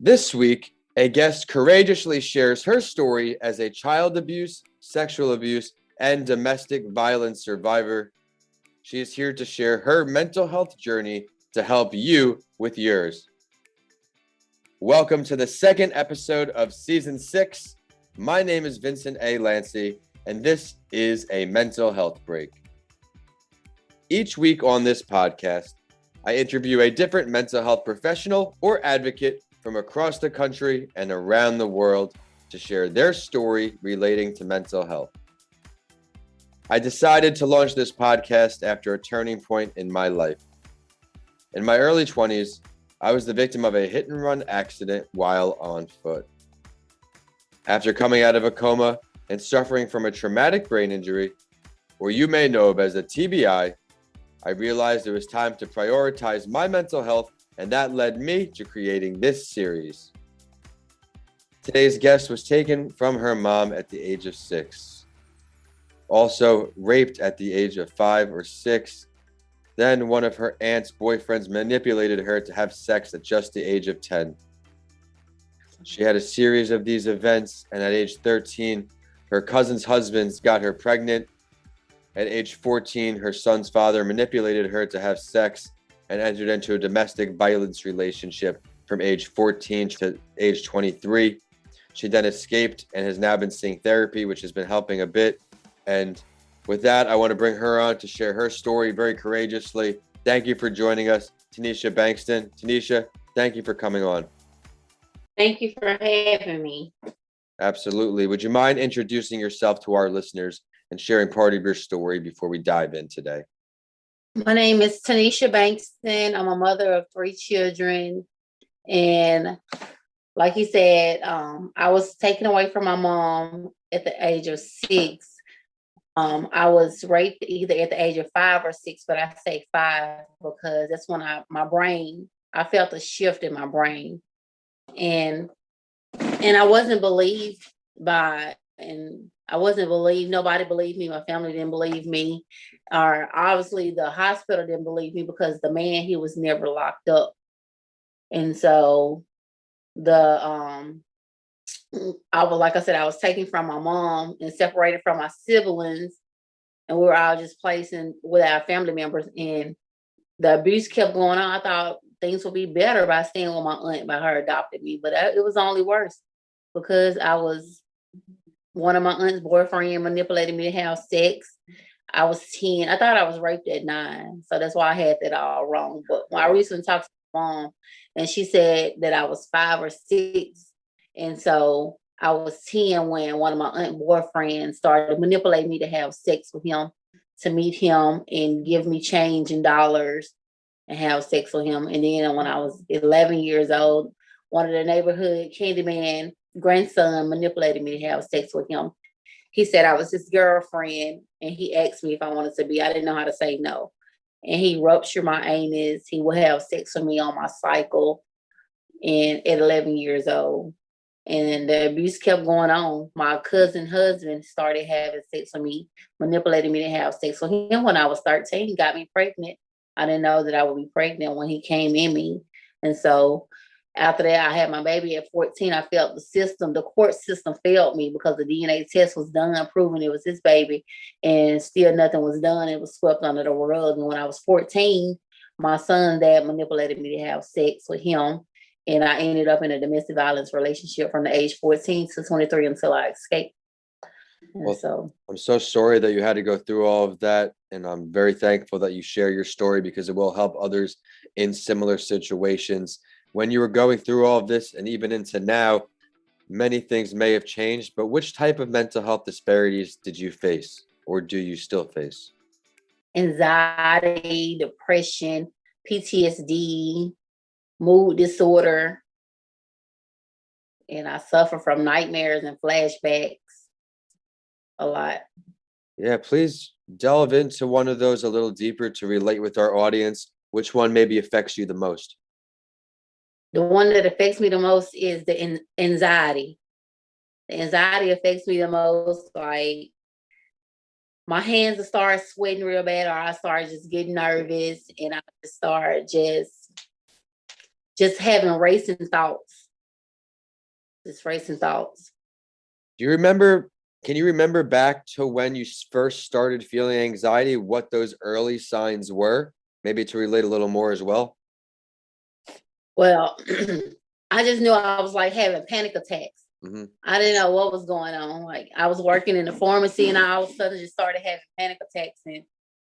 This week, a guest courageously shares her story as a child abuse, sexual abuse, and domestic violence survivor. She is here to share her mental health journey to help you with yours. Welcome to the second episode of Season 6. My name is Vincent A. Lancy, and this is a mental health break. Each week on this podcast, I interview a different mental health professional or advocate from across the country and around the world to share their story relating to mental health. I decided to launch this podcast after a turning point in my life. In my early 20s, I was the victim of a hit-and-run accident while on foot. After coming out of a coma and suffering from a traumatic brain injury, or you may know of as a TBI, I realized it was time to prioritize my mental health, and that led me to creating this series. Today's guest was taken from her mom at the age of 6. Also raped at the age of 5 or 6. Then one of her aunt's boyfriends manipulated her to have sex at just the age of 10. She had a series of these events, and at age 13, her cousin's husbands got her pregnant. At age 14, her son's father manipulated her to have sex and entered into a domestic violence relationship from age 14 to age 23. She then escaped and has now been seeing therapy, which has been helping a bit. And with that, I want to bring her on to share her story very courageously. Thank you for joining us, Tanisha Bankston. Tanisha, thank you for coming on. Thank you for having me. Absolutely. Would you mind introducing yourself to our listeners and sharing part of your story before we dive in today? My name is Tanisha Bankston. I'm a mother of 3 children. And like you said, I was taken away from my mom at the age of 6. I was raped either at the age of 5 or 6, but I say 5 because that's when I felt a shift in my brain. And I wasn't believed nobody believed me. My family didn't believe me. Or obviously the hospital didn't believe me because the man, he was never locked up. And so I was taken from my mom and separated from my siblings, and we were all just placing with our family members, and the abuse kept going on. I thought things would be better by staying with my aunt, by her adopted me, but it was only worse because one of my aunt's boyfriend manipulated me to have sex. I was 10. I thought I was raped at 9. So that's why I had that all wrong. But when I recently talked to my mom, and she said that I was 5 or 6. And so I was 10 when one of my aunt boyfriends started manipulating me to have sex with him, to meet him and give me change in dollars and have sex with him. And then when I was 11 years old, one of the neighborhood Candyman grandson manipulated me to have sex with him. He said I was his girlfriend, and he asked me if I wanted to be. I didn't know how to say no. And he ruptured my anus. He would have sex with me on my cycle, and at 11 years old. And the abuse kept going on. My cousin husband started having sex with me, manipulating me to have sex with him when I was 13. He got me pregnant. I didn't know that I would be pregnant when he came in me. And so after that, I had my baby at 14. I felt the court system failed me because the DNA test was done, proving it was his baby, and still nothing was done. It was swept under the rug. And when I was 14, my son's dad manipulated me to have sex with him. And I ended up in a domestic violence relationship from the age 14 to 23 until I escaped. I'm so sorry that you had to go through all of that. And I'm very thankful that you share your story because it will help others in similar situations. When you were going through all of this and even into now, many things may have changed, but which type of mental health disparities did you face, or do you still face? Anxiety, depression, PTSD, mood disorder, and I suffer from nightmares and flashbacks a lot. Yeah, please delve into one of those a little deeper to relate with our audience. Which one maybe affects you the most? The one that affects me the most is the anxiety. The anxiety affects me the most. Like, my hands will start sweating real bad, or I start just getting nervous, and I start just having racing thoughts. just racing thoughts. Do you remember, can you remember back to when you first started feeling anxiety, what those early signs were? Maybe to relate a little more as well. Well, I just knew I was like having panic attacks. Hmm. I didn't know what was going on. Like I was working in the pharmacy and I all of a sudden just started having panic attacks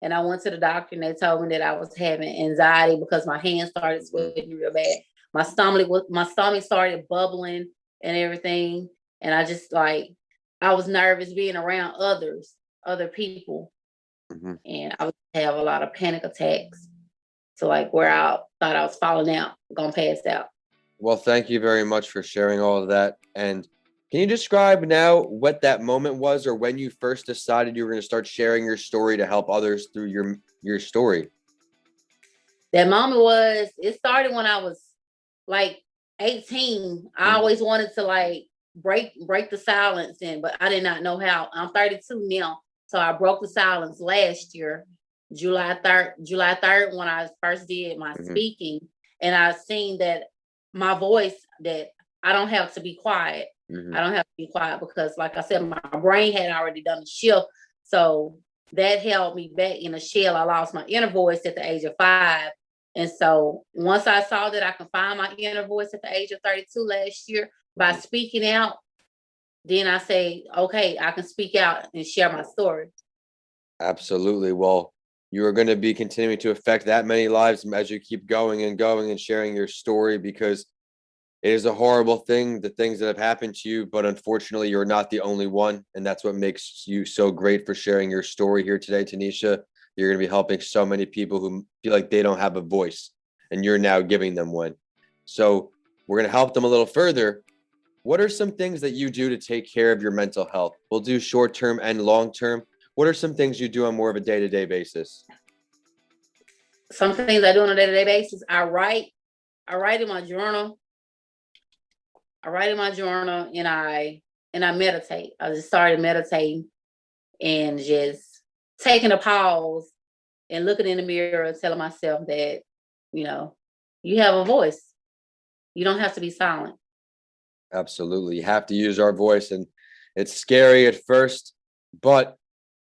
and I went to the doctor and they told me that I was having anxiety because my hands started sweating real bad. My stomach started bubbling and everything. And I just like I was nervous being around other people. Hmm. And I would have a lot of panic attacks. So like where I thought I was falling out, gonna pass out. Well, thank you very much for sharing all of that. And can you describe now what that moment was, or when you first decided you were going to start sharing your story to help others through your story? That moment it started when I was like 18. I Mhm. always wanted to like break the silence but I did not know how. I'm 32 now. So I broke the silence last year, July 3rd when I first did my Mhm. speaking. And I seen that my voice that I don't have to be quiet. I Mhm. don't have to be quiet because like I said, my brain had already done the shift. So that held me back in a shell. I lost my inner voice at the age of 5. And so once I saw that I could find my inner voice at the age of 32 last year by Mhm. speaking out, then I say, okay, I can speak out and share my story. Absolutely. Well, you are going to be continuing to affect that many lives as you keep going and going and sharing your story, because it is a horrible thing, the things that have happened to you, but unfortunately, you're not the only one. And that's what makes you so great for sharing your story here today, Tanisha. You're going to be helping so many people who feel like they don't have a voice, and you're now giving them one. So, we're going to help them a little further. What are some things that you do to take care of your mental health? We'll do short term and long term. What are some things you do on more of a day to day basis? Some things I do on a day-to-day basis, I write in my journal. I write in my journal and I meditate. I just started meditating and just taking a pause and looking in the mirror and telling myself that, you know, you have a voice. You don't have to be silent. Absolutely. You have to use our voice, and it's scary at first, but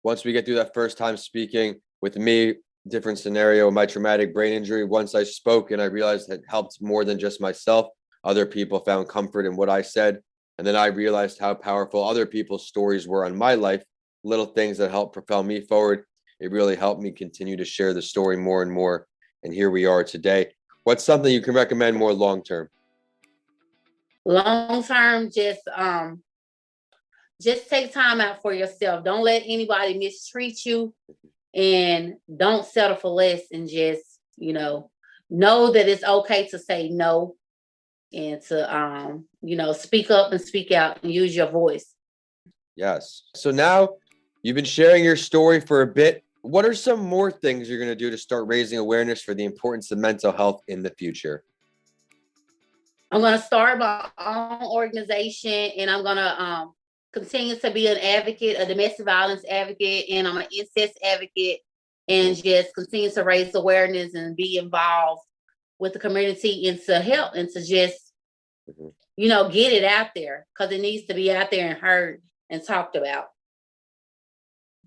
once we get through that first time speaking, with me, different scenario, my traumatic brain injury, once I spoke and I realized it helped more than just myself, other people found comfort in what I said. And then I realized how powerful other people's stories were on my life, little things that helped propel me forward. It really helped me continue to share the story more and more. And here we are today. What's something you can recommend more long term? Long term, just take time out for yourself. Don't let anybody mistreat you and don't settle for less and just, know that it's okay to say no and to speak up and speak out and use your voice. Yes. So now you've been sharing your story for a bit. What are some more things you're going to do to start raising awareness for the importance of mental health in the future? I'm gonna start my own organization and I'm gonna continue to be an advocate, a domestic violence advocate, and I'm an incest advocate, Mhm. and just continue to raise awareness and be involved with the community and to help and to just, Mhm. get it out there because it needs to be out there and heard and talked about.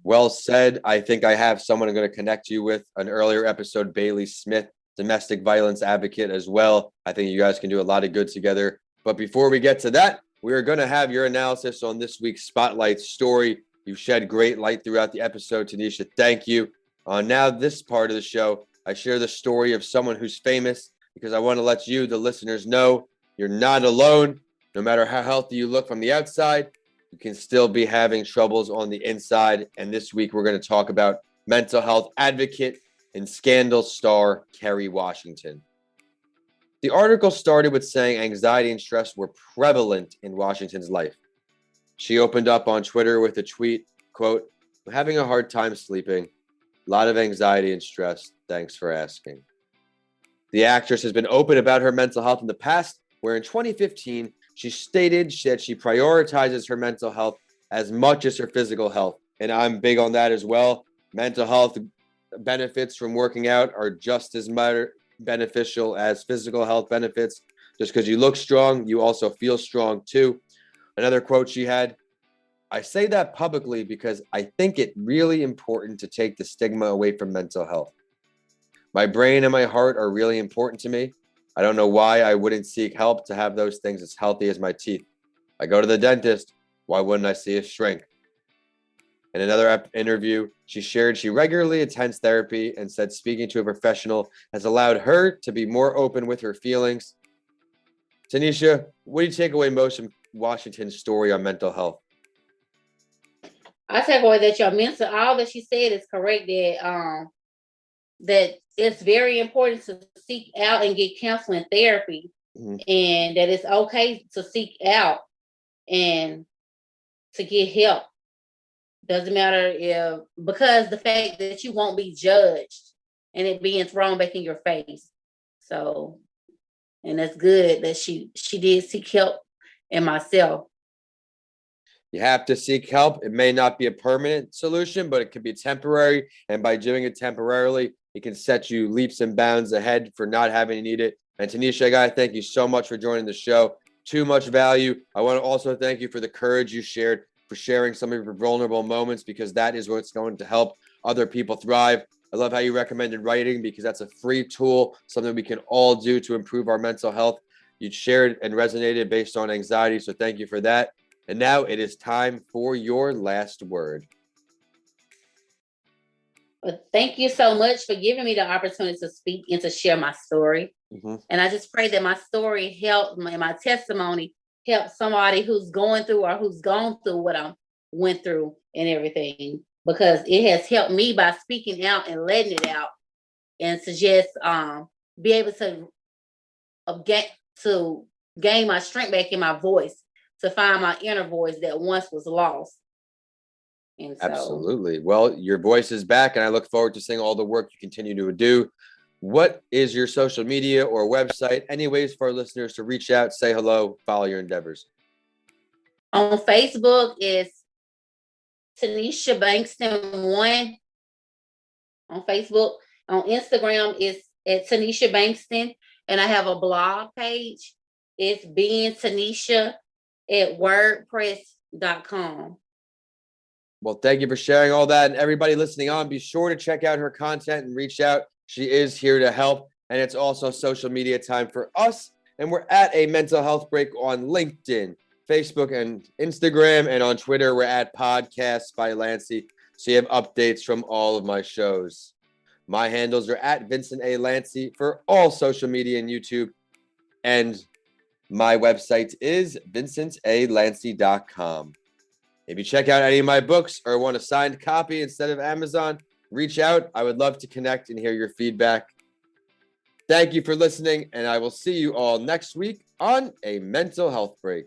Well said. I think I have someone I'm going to connect you with, an earlier episode, Bailey Smith, domestic violence advocate as well. I think you guys can do a lot of good together. But before we get to that, we are going to have your analysis on this week's Spotlight story. You've shed great light throughout the episode, Tanisha. Thank you. On now, this part of the show, I share the story of someone who's famous because I want to let you, the listeners, know you're not alone. No matter how healthy you look from the outside, you can still be having troubles on the inside. And this week, we're going to talk about mental health advocate and scandal star Kerry Washington. The article started with saying anxiety and stress were prevalent in Washington's life. She opened up on Twitter with a tweet, quote, "I'm having a hard time sleeping. A lot of anxiety and stress. Thanks for asking." The actress has been open about her mental health in the past, where in 2015, she stated that she prioritizes her mental health as much as her physical health. And I'm big on that as well. Mental health benefits from working out are just as beneficial as physical health benefits. Just because you look strong, you also feel strong too. Another quote she had, I say that publicly because I think it really important to take the stigma away from mental health. My brain and my heart are really important to me. I don't know why I wouldn't seek help to have those things as healthy as my teeth. I go to the dentist. Why wouldn't I see a shrink? In another interview, she shared she regularly attends therapy and said speaking to a professional has allowed her to be more open with her feelings. Tanisha, what do you take away most from Washington's story on mental health? I take away that your mental, all that she said is correct. That it's very important to seek out and get counseling therapy, and that it's okay to seek out and to get help. Doesn't matter if, because the fact that you won't be judged and it being thrown back in your face. So, and that's good that she did seek help and myself. You have to seek help. It may not be a permanent solution, but it can be temporary. And by doing it temporarily, it can set you leaps and bounds ahead for not having to need it. And Tanisha, I got to thank you so much for joining the show. Too much value. I want to also thank you for the courage you shared, for sharing some of your vulnerable moments, because that is what's going to help other people thrive. I love how you recommended writing, because that's a free tool, something we can all do to improve our mental health. You shared and resonated based on anxiety, so thank you for that. And now it is time for your last word. But thank you so much for giving me the opportunity to speak and to share my story. And I just pray that my story helped, my testimony help somebody who's going through or who's gone through what I went through and everything, because it has helped me by speaking out and letting it out, and to just be able to gain my strength back in my voice, to find my inner voice that once was lost. And so, absolutely. Well, your voice is back, and I look forward to seeing all the work you continue to do. What is your social media or website? Any ways for our listeners to reach out, say hello, follow your endeavors? On Facebook is Tanisha Bankston 1 on Facebook. On Instagram is at Tanisha Bankston, and I have a blog page. It's being Tanisha at wordpress.com. Well, thank you for sharing all that. And everybody listening on, be sure to check out her content and reach out. She is here to help. And it's also social media time for us. And we're at a mental health break on LinkedIn, Facebook, and Instagram. And on Twitter, we're at Podcasts by Lancey. So you have updates from all of my shows. My handles are at Vincent A. Lancey for all social media and YouTube. And my website is vincentalancey.com. If you check out any of my books or want a signed copy instead of Amazon, reach out. I would love to connect and hear your feedback. Thank you for listening, and I will see you all next week on A Mental Health Break.